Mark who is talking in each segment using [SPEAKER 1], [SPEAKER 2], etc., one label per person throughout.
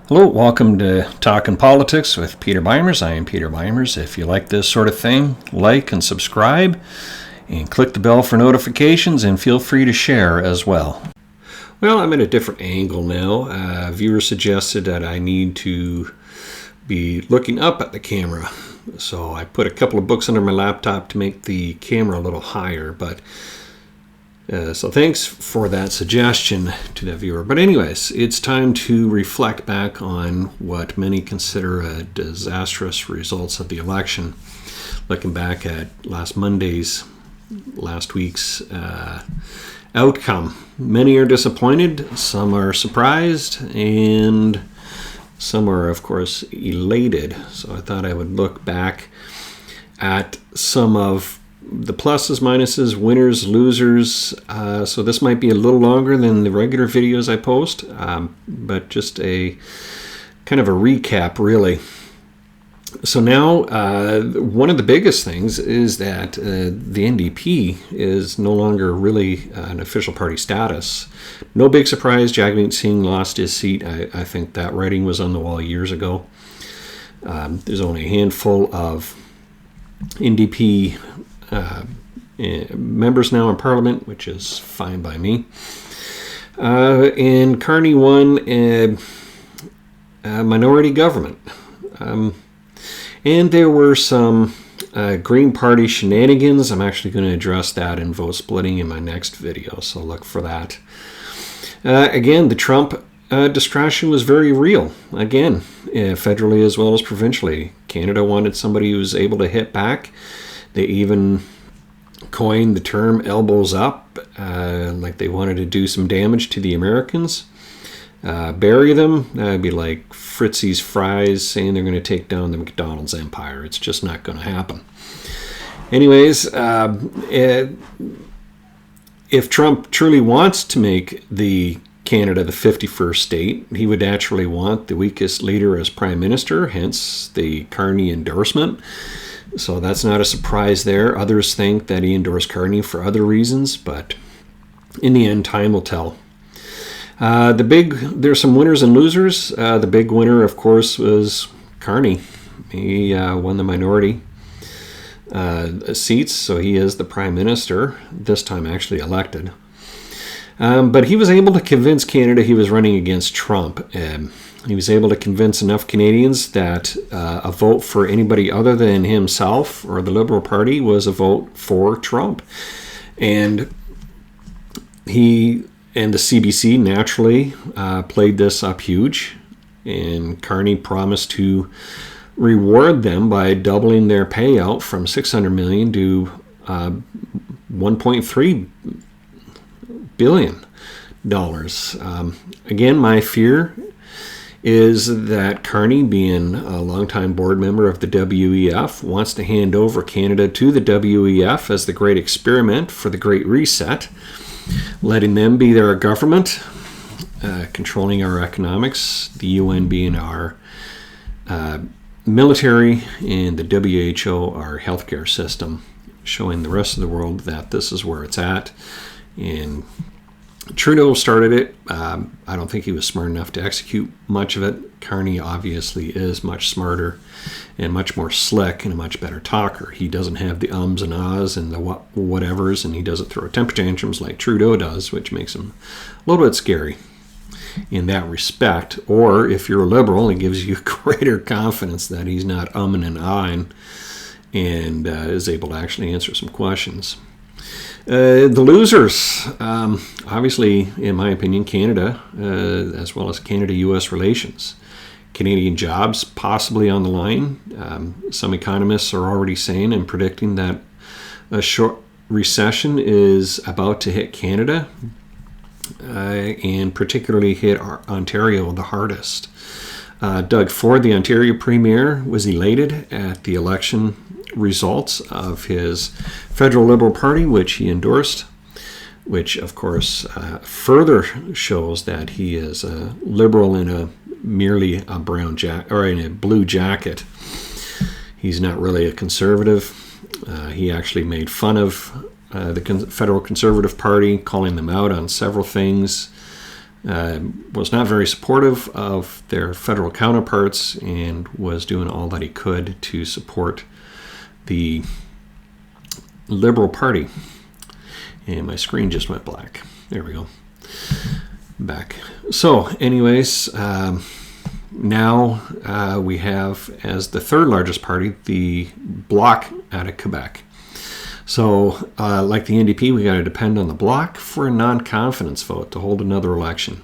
[SPEAKER 1] Hello, welcome to Talking Politics with Peter Beimers. I am Peter Beimers. If you like this sort of thing, like and subscribe, and click the bell for notifications, and feel free to share as well. Well, I'm at a different angle now. A viewer suggested that I need to be looking up at the camera. So I put a couple of books under my laptop to make the camera a little higher, so thanks for that suggestion to that viewer. But anyways, it's time to reflect back on what many consider a disastrous results of the election. Looking back at last week's outcome. Many are disappointed, some are surprised, and some are, of course, elated. So I thought I would look back at some of the pluses, minuses, winners, losers. So this might be a little longer than the regular videos I post, but just a kind of a recap, really. So now, one of the biggest things is that the NDP is no longer really an official party status. No big surprise, Jagmeet Singh lost his seat. I think that writing was on the wall years ago. There's only a handful of NDP members now in Parliament, which is fine by me. And Carney won a minority government. And there were some Green Party shenanigans. I'm actually going to address that in vote splitting in my next video, so look for that. Again, the Trump distraction was very real. Again, federally as well as provincially. Canada wanted somebody who was able to hit back. They even coined the term elbows up, like they wanted to do some damage to the Americans. Bury them. That'd be like Fritzy's Fries saying they're going to take down the McDonald's empire. It's just not going to happen. Anyways, if Trump truly wants to make Canada the 51st state, he would naturally want the weakest leader as prime minister, hence the Carney endorsement. So that's not a surprise there. Others think that he endorsed Carney for other reasons, but in the end, time will tell. There's some winners and losers. The big winner, of course, was Carney. He won the minority seats, so he is the prime minister, this time actually elected. But he was able to convince Canada he was running against Trump. He was able to convince enough Canadians that a vote for anybody other than himself or the Liberal Party was a vote for Trump. And the CBC naturally played this up huge, and Carney promised to reward them by doubling their payout from $600 million to $1.3 billion. Again, my fear is that Carney, being a longtime board member of the WEF, wants to hand over Canada to the WEF as the great experiment for the Great Reset, letting them be their government, controlling our economics, the UN being our military, and the WHO our healthcare system, showing the rest of the world that this is where it's at. And Trudeau started it. I don't think he was smart enough to execute much of it. Carney obviously is much smarter and much more slick and a much better talker. He doesn't have the ums and ahs and the whatevers, and he doesn't throw temper tantrums like Trudeau does, which makes him a little bit scary in that respect. Or if you're a liberal, it gives you greater confidence that he's not umming and ahhing and is able to actually answer some questions. The losers, obviously, in my opinion, Canada, as well as Canada-U.S. relations. Canadian jobs possibly on the line. Some economists are already saying and predicting that a short recession is about to hit Canada, and particularly hit Ontario the hardest. Doug Ford, the Ontario Premier, was elated at the election results of his federal Liberal Party, which he endorsed, which of course further shows that he is a Liberal in merely a brown jacket or in a blue jacket. He's not really a conservative. He actually made fun of the Federal Conservative Party, calling them out on several things. was not very supportive of their federal counterparts and was doing all that he could to support the Liberal Party. And my screen just went black. There we go. Back. So anyways, now we have, as the third largest party, the Bloc out of Quebec. So like the NDP, we got to depend on the Bloc for a non-confidence vote to hold another election.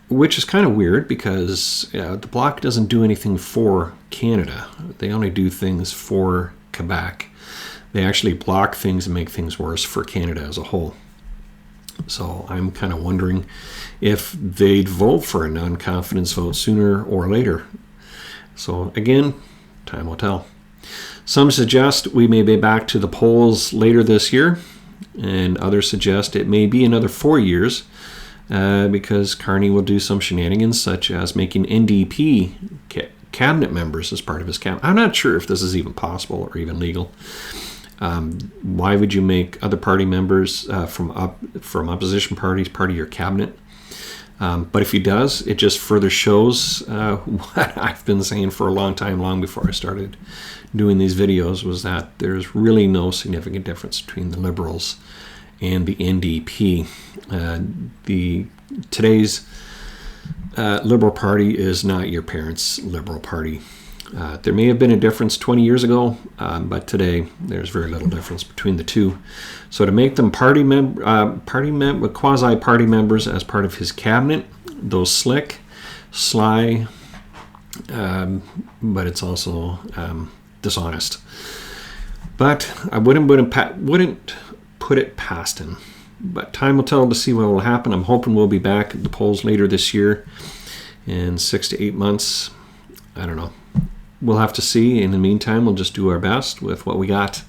[SPEAKER 1] Which is kind of weird because the Bloc doesn't do anything for Canada. They only do things for Quebec. They actually block things and make things worse for Canada as a whole. So I'm kind of wondering if they'd vote for a non-confidence vote sooner or later. So again, time will tell. Some suggest we may be back to the polls later this year, and others suggest it may be another 4 years because Carney will do some shenanigans such as making NDP cabinet members as part of his cabinet. I'm not sure if this is even possible or even legal. Why would you make other party members from opposition parties part of your cabinet? But if he does, it just further shows what I've been saying for a long time, long before I started doing these videos, was that there's really no significant difference between the Liberals and the NDP. Today's Liberal Party is not your parents' Liberal Party. There may have been a difference 20 years ago, but today there's very little difference between the two. So to make them quasi-party members as part of his cabinet, those slick, sly, but it's also dishonest. But I wouldn't put it past him. But time will tell to see what will happen. I'm hoping we'll be back at the polls later this year in 6 to 8 months. I don't know. We'll have to see. In the meantime, we'll just do our best with what we got.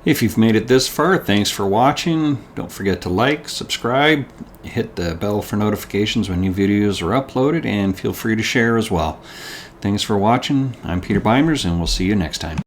[SPEAKER 1] If you've made it this far, thanks for watching. Don't forget to like, subscribe, hit the bell for notifications when new videos are uploaded, and feel free to share as well. Thanks for watching. I'm Peter Beimers, and we'll see you next time.